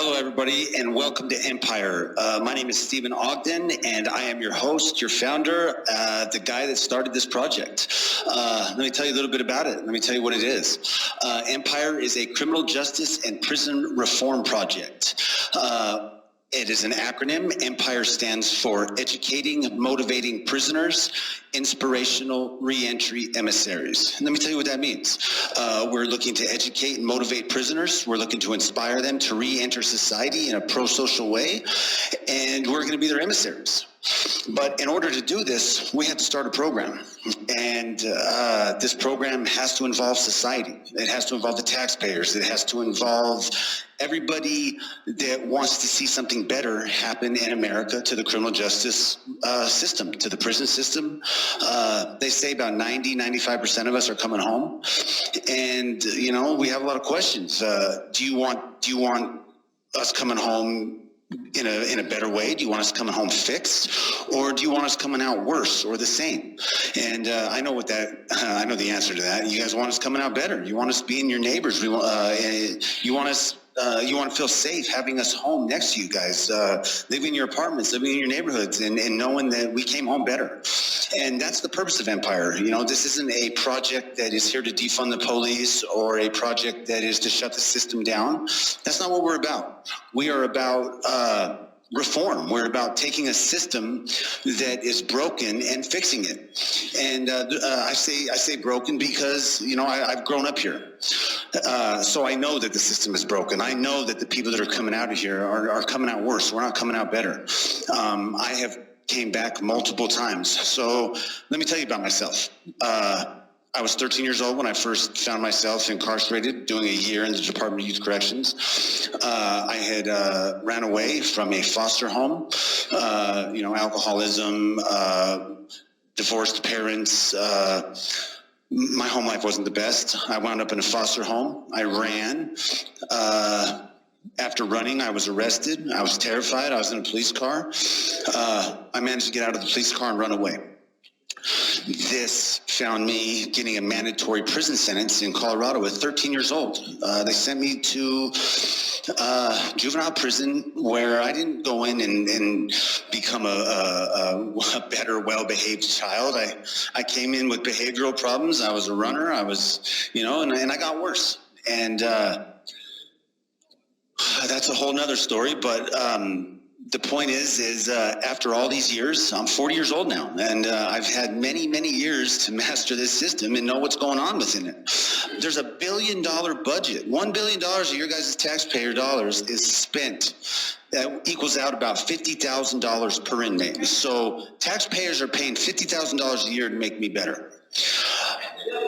Hello, everybody, and welcome to Empire. My name is Stephen Ogden, and I am your host, your founder, the guy that started this project. Let me tell you a little bit about it. Let me tell you what it is. Empire is a criminal justice and prison reform project. It is an acronym. Empire stands for Educating, Motivating Prisoners, Inspirational Reentry Emissaries. And let me tell you what that means. We're looking to educate and motivate prisoners. We're looking to inspire them to re-enter society in a pro-social way, and we're going to be their emissaries. But in order to do this, we had to start a program. And this program has to involve society. It has to involve the taxpayers. It has to involve everybody that wants to see something better happen in America to the criminal justice system, to the prison system. They say about 90-95% of us are coming home. And, you know, we have a lot of questions. Do you want us coming home in a better way? Do you want us coming home fixed, or do you want us coming out worse or the same? And I know I know the answer to that. You guys want us coming out better. You want us being your neighbors. You want us. You want to feel safe having us home next to you guys, living in your apartments, living in your neighborhoods, and knowing that we came home better. And that's the purpose of Empire. You know, this isn't a project that is here to defund the police or a project that is to shut the system down. That's not what we're about. We are about reform. We're about taking a system that is broken and fixing it. And I say broken because, you know, I've grown up here. So I know that the system is broken. I know that the people that are coming out of here are coming out worse. We're not coming out better. I have came back multiple times. So let me tell you about myself. I was 13 years old when I first found myself incarcerated, doing a year in the Department of Youth Corrections. I had ran away from a foster home, you know, alcoholism, divorced parents. My home life wasn't the best. I wound up in a foster home. I ran. After running, I was arrested. I was terrified. I was in a police car. I managed to get out of the police car and run away. This found me getting a mandatory prison sentence in Colorado at 13 years old. They sent me to juvenile prison where I didn't go in and become a better, well-behaved child. I came in with behavioral problems. I was a runner. I was, you know, and I got worse. And that's a whole nother story, but the point is after all these years, I'm 40 years old now, and I've had many, many years to master this system and know what's going on within it. There's $1 billion budget. $1 billion of your guys' taxpayer dollars is spent. That equals out about $50,000 per inmate. So taxpayers are paying $50,000 a year to make me better.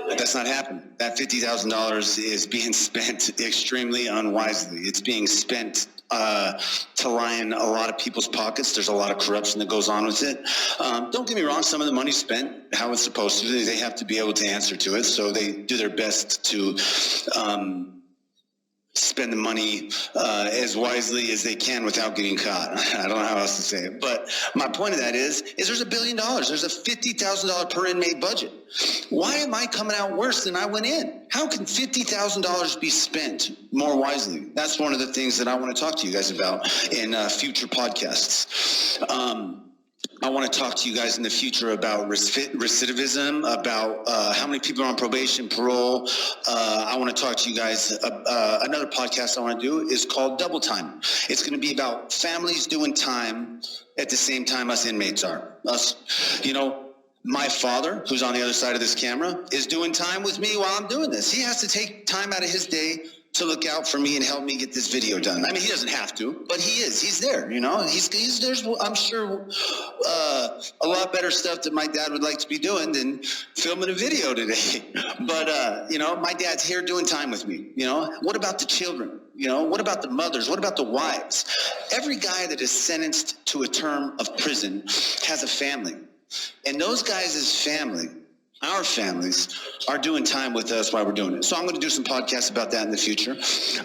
That's not happening. That $50,000 is being spent extremely unwisely. It's being spent to line a lot of people's pockets. There's a lot of corruption that goes on with it. Don't get me wrong, some of the money's spent how it's supposed to. They have to be able to answer to it, so they do their best to spend the money as wisely as they can without getting caught. I don't know how else to say it. But my point of that is there's $1 billion. There's a $50,000 per inmate budget. Why am I coming out worse than I went in? How can $50,000 be spent more wisely? That's one of the things that I want to talk to you guys about in future podcasts. I want to talk to you guys in the future about recidivism, about how many people are on probation, parole. I want to talk to you guys. Another podcast I want to do is called Double Time. It's going to be about families doing time at the same time us inmates are. You know, my father, who's on the other side of this camera, is doing time with me while I'm doing this. He has to take time out of his day to look out for me and help me get this video done. I mean, he doesn't have to, but he is. He's there, you know. There's, I'm sure, a lot better stuff that my dad would like to be doing than filming a video today. But, you know, my dad's here doing time with me, you know. What about the children? You know, what about the mothers? What about the wives? Every guy that is sentenced to a term of prison has a family. And those guys' family, our families, are doing time with us while we're doing it. So I'm going to do some podcasts about that in the future.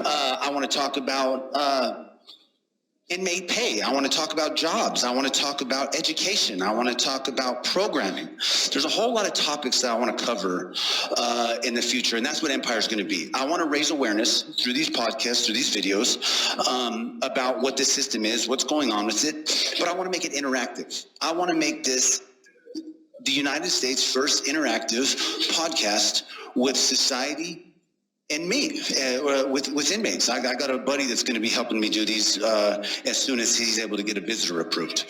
I want to talk about inmate pay. I want to talk about jobs. I want to talk about education. I want to talk about programming. There's a whole lot of topics that I want to cover in the future, and that's what Empire is going to be. I want to raise awareness through these podcasts, through these videos, about what this system is, what's going on with it, but I want to make it interactive. I want to make this the United States' first interactive podcast with society and me, with inmates. I got a buddy that's going to be helping me do these as soon as he's able to get a visitor approved.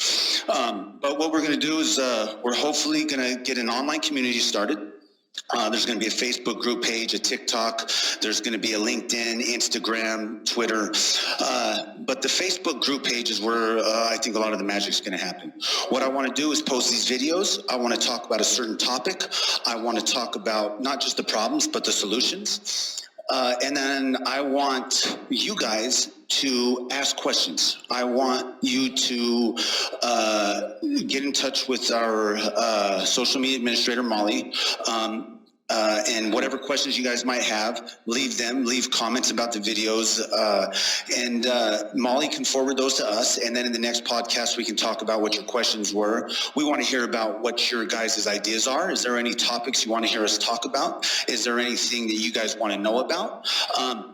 But what we're going to do is we're hopefully going to get an online community started. There's going to be a Facebook group page, a TikTok. There's going to be a LinkedIn, Instagram, Twitter. But the Facebook group page is where I think a lot of the magic is going to happen. What I want to do is post these videos. I want to talk about a certain topic. I want to talk about not just the problems, but the solutions. And then I want you guys to ask questions. I want you to get in touch with our social media administrator, Molly, and whatever questions you guys might have, leave comments about the videos, and Molly can forward those to us, and then in the next podcast we can talk about what your questions were. We want to hear about what your guys' ideas are. Is there any topics you want to hear us talk about? Is there anything that you guys want to know about?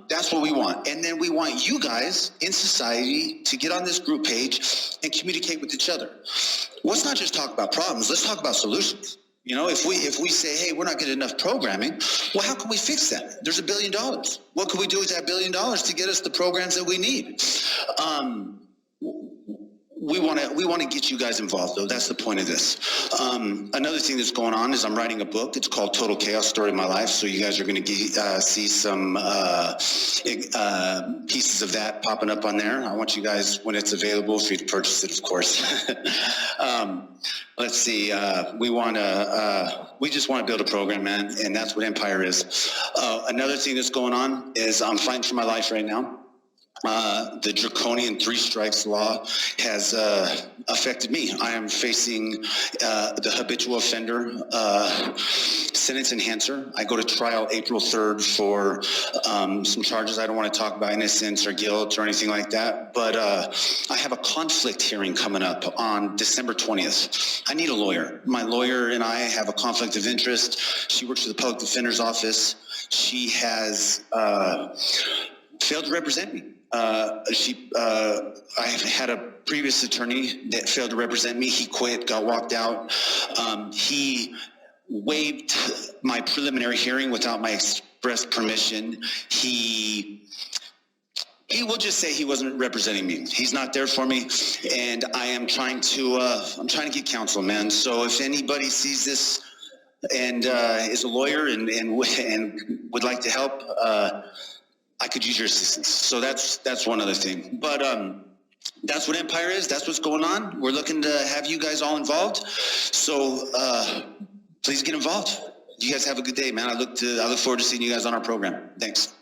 That's what we want. And then we want you guys in society to get on this group page and communicate with each other. Let's not just talk about problems, let's talk about solutions. You know, if we say, hey, we're not getting enough programming, well, how can we fix that? There's $1 billion. What can we do with that $1 billion to get us the programs that we need? We want to get you guys involved, though. That's the point of this. Another thing that's going on is I'm writing a book. It's called Total Chaos: Story of My Life. So you guys are going to see some pieces of that popping up on there. I want you guys, when it's available, for you to purchase it, of course. Let's see. We just want to build a program, man, and that's what Empire is. Another thing that's going on is I'm fighting for my life right now. The draconian 3 strikes law has affected me. I am facing the habitual offender sentence enhancer. I go to trial April 3rd for some charges I don't want to talk about, innocence or guilt or anything like that. But I have a conflict hearing coming up on December 20th. I need a lawyer. My lawyer and I have a conflict of interest. She works for the public defender's office. She has failed to represent me. I had a previous attorney that failed to represent me. He quit, got walked out. He waived my preliminary hearing without my express permission. He will just say he wasn't representing me. He's not there for me, and I am trying to get counsel, man. So if anybody sees this and is a lawyer and would like to help, I could use your assistance. So that's one other thing. But that's what Empire is. That's what's going on. We're looking to have you guys all involved. So please get involved. You guys have a good day, man. I look forward to seeing you guys on our program. Thanks.